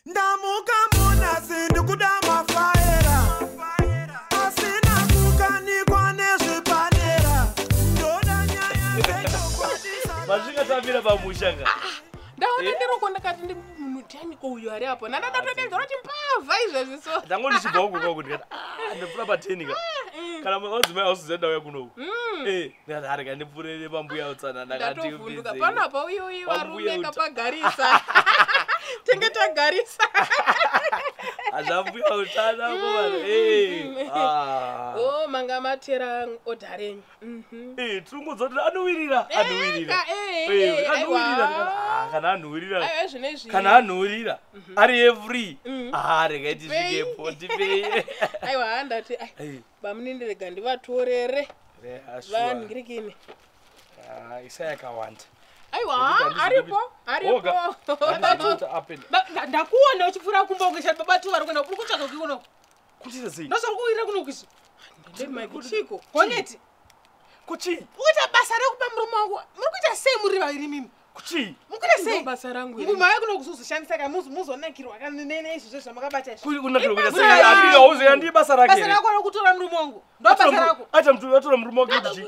Ndamuka muna sindukuda mafaera asina kukanikwa nezvipanera ndoda nyaya dzekukodisa Masvika tamira pamushanga. Ndaona ndinokonda kati ndi mutani uyu ari apo. Ndada totenzera kuti mpavha izvezvi so. Ndangoni chibva huko ndikati ndifuna pateni ka. Kana madzimai ausizenda uya kuno. Ndati arika ndipurere pambuya utsanana ndakati ndatofunduka panapo uyu varume kapagarisa. Tenge tagarisa. Azambuya utana komana. Oh manga matera odarenyu. Tungozoti anowirira. Kana anowirira. Kana anowirira. Ari every. Rega tisvikepo ndipei. Aiwa ndati bamunindirega ndivatorere. Vanhingirikini. Isaya kawanda. Aiwa aripo. Ndakuona uchipfura kumbongesha baba tu vari kuenda kutsvaka kuno. Kuti sei? Ndosari kuira kuno kwisi. Ndemai kuchiko. Koneti. Kuchi? Uita basa rekupa murume wangu. Muri kuita sei muri vaviri mimi? Kuchi? Mukuita sei? Basa rangu iri. Nguma yako nokuzoshandisa ka muzonakirwa kana nene izvo zvamakabata. Kuri kunakirwa sei? Andika uze yandi basa rake. Basa rako rokutora murume wangu. Ndo basa rako. Acha mtu atora murume wake kuchi.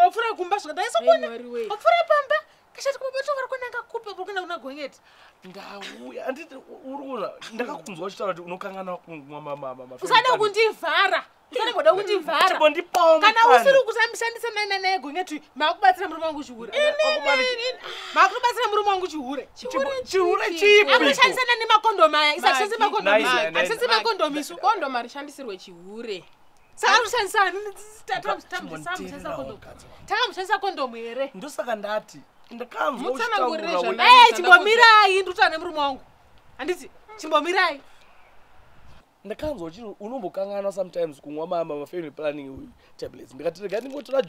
Wafura kumba zvaka daisa kuona. Wafura pamba. Kashati kubato vari kunanga kupe kuri kuna gonyeti. Ndauya anditi urikuona ndakakunzwa uchitaura kuti unokangana kumwa usada kundivhara. Usada kuda kundivhara. Chibondipawo kana usiri kusamishandisa naye gonyeti makubatsira murume wangu chihure. Makubatsira murume wangu chihure. Chihure chipi? Akushandisa nani makondomu aya? Isashandisa makondomu. Asisi makondomu isu. Kondomu arishandisirwe chihure. Saka kushandisa tamushandisa kondomu here. Ndosaka ndati ndakanzwa uchitaura chimbomirai ndutana nemurume wangu. Handiti chimbomirai. Ndakanzwa uchiti unombokanganwa sometimes kumwa family planning tablets. Ndikati rega ndingotora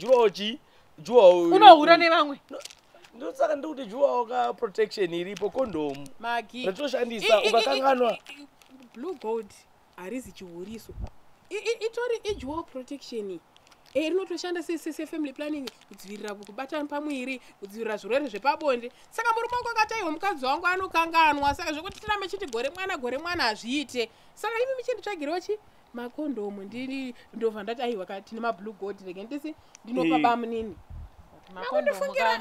juwawo unohura nevamwe. Ndosaka ndikuti juwawo ka protection iripo condom. Magi. Ndotoshandisa ukakanganwa. Blue Gold arizi chihuriso. Itori ijuwawo protection. Rinotoshanda se family planning kudzivirira kubata pamwiri, kudzivirira zvirwere zvepabonde. Saka murume wangu akati aiwa mukadzi wangu anokanganwa, saka zvekuti tirambe chiti gore mwana azviite. Saka imi michinditsvagirawo makondomu ndiri ndobva ndati aiwa kati nemablue gold rege ndisi ndinopa bamunini.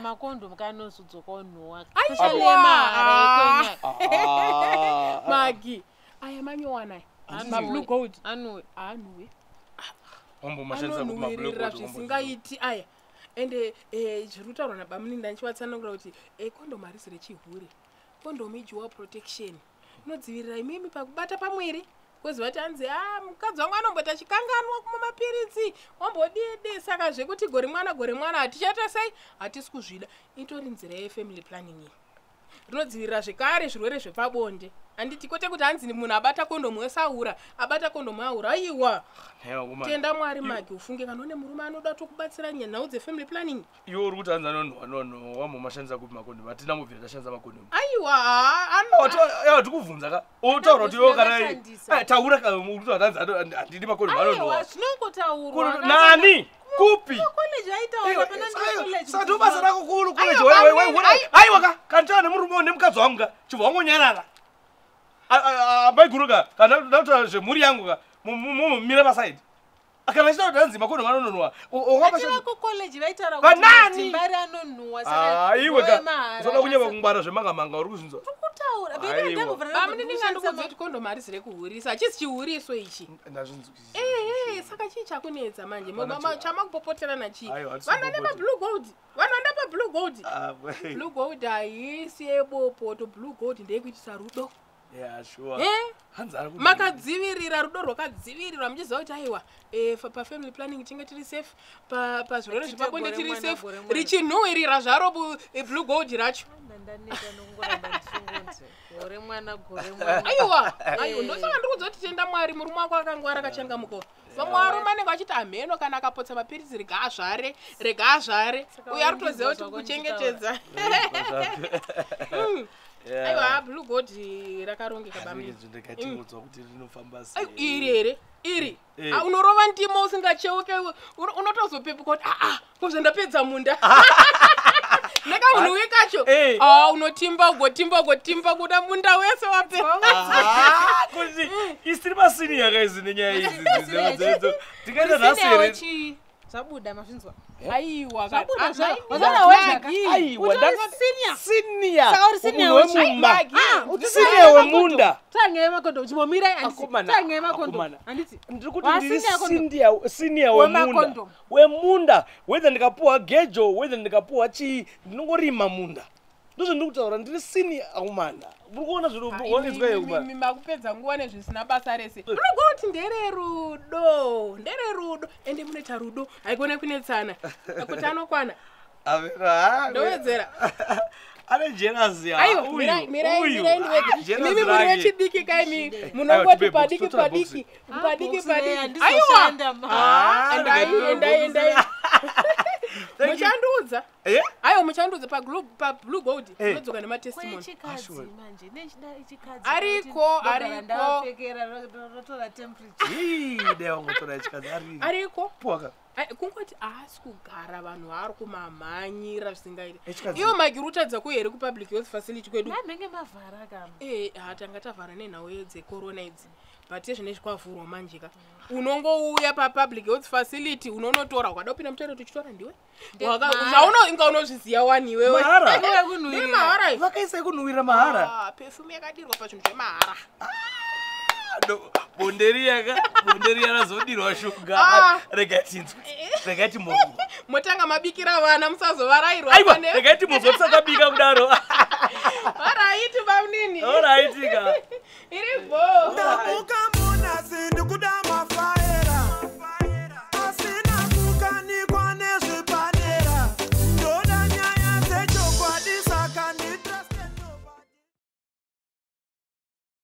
Makondomu kanosudzoka nhuwa. Magi. Aya manyowana. Mablue gold. Anwe. Anonhuwirira zvisingaiti aya. Ende zvirutaurwa nabamunini ndanchivatsanangura kuti kondomu harisi rechihure. Kondomu ijuwawo protection. Inodzivirira imimi pakubata pamwiri. Kweziva kuti anzi mukadzi wangu anomboti achikanganwa kumwa mapiritsi wambodede. Saka zvekuti gore mwana hatichaita sei hatisi kuzvida. Itori nzira yefamily planning iyi. Rinodzivirira zvekare zvirwere zvepabonde. Handiti kwete kuti hanzi munhu abata kondomu wesaura, abata kondomu aura. Aiwa. Tenda Mwari Magi ufunge kana une murume anoda tokubatsira nyau dzefamily planning. Iwo uri kuti hanzi anono wamashandisa kupi makondomu. Hatina mubvira tashandisa makondomu. Aiwa. Tikubvunza ka. Utaura kuti iwo kana taura ka muntu hanzi handidi makondomu anono. Aiwa zvinongotaurwa. Nani? Kupi? College aitaona pana college. Saka basa rako kuru college aiwa ka kantana nemurume nemukadzi wangu ka chibva wangonyarara. Abaiguruka kana ndauta zvemhuri yangu ka mumira pasaidi. Akana chita kuti hanzi makondomu anononwa. Achira ku college vaitaura kuti dzimbari anononwa saka. Iwe ka unoda kunyeva kungwara zvemangamanga uri kuzvinzwa. Kutaura bebe ndakubvana bamunini ngandikuudza kuti kondomu harisi rekuhurisa. Achisi chihuriso ichi. Ndazvinzwisisa. Saka chii chakunetsa manje? Chamakupopoterana chii? Vanoenda pablue gold. Vanoenda pablue gold. Blue gold haisi yebopoto. Blue gold ndeyekuitisa rudo. Yeah, sure. Makadzivirira rudo rwakadzivirirwa muchiziva kuti aiwa pafamily planning tinge tiri safe, pazvirwere zvepabonde tiri safe, richinhuhwirira zvaro blue gold racho. Aiwa, ndosaka ndiri kuziva kuti tenda Mwari murume wako akangwara akachangamuka. Vamwe varume vanenge vachiti hamheno kana akapotsa mapiritsi rega azvare. Uyo ari kutoziva kuti kuchengetedza. Aiwa blue gold rakarongeka bamunini. Ndakatiudzwa kuti rinofamba sei. Iri. Unorova ndimo usingacheuke unotozopepuka kuti kuzondapedza munda. nekamunhu wekacho unotimba ugotimba kuda munda wese wapera kuti isiri masini yakaizi nenyaya idzi tikaita nhasi here zvabuda mazvinzwa aiwa siniya wemunda tangei makondo uchimomirai tangei makondo handiti ndiri kuti ndiri siniya wemunda whether ndikapuwa gejo whether ndikapuwa chii ndinongorima munda ndozvo ndiri kutaura ndiri siniya aumana uri kuona zviromimi makupedza nguva nezvisina basa rese unogona kuti ndererudo ende munoita rudo haikone kunetsana kuti anokwana ndowedzera ane jerasi mimi muri vechidiki kaimi munongoti padiki endai muchanduudza aiwa muchanduudza pablue gold unodzoka nematestimony ariko kungoti haasi kugara vanhu vari kumamhanyira zvisingaiti iwo magirutadza kuhere kupublic health facility kwedu tanga tavhara nenhau dzecorona idzi but zvine zvikwavhurwa manjika unongouya papublic health facility unonotora ukada kupinda mutairo tuchitora ndiwe zvaunoinga unozviziva wani iwewe vakaisa kunhuhwira mahara pefume yakadirwa pachinhu chemahara bonderi razodirwa shuga regaiti mozo motanga mabikira vana musazovarairwa regaiti mozo tisakabika kudaro araiti pamnini oraitika iri bo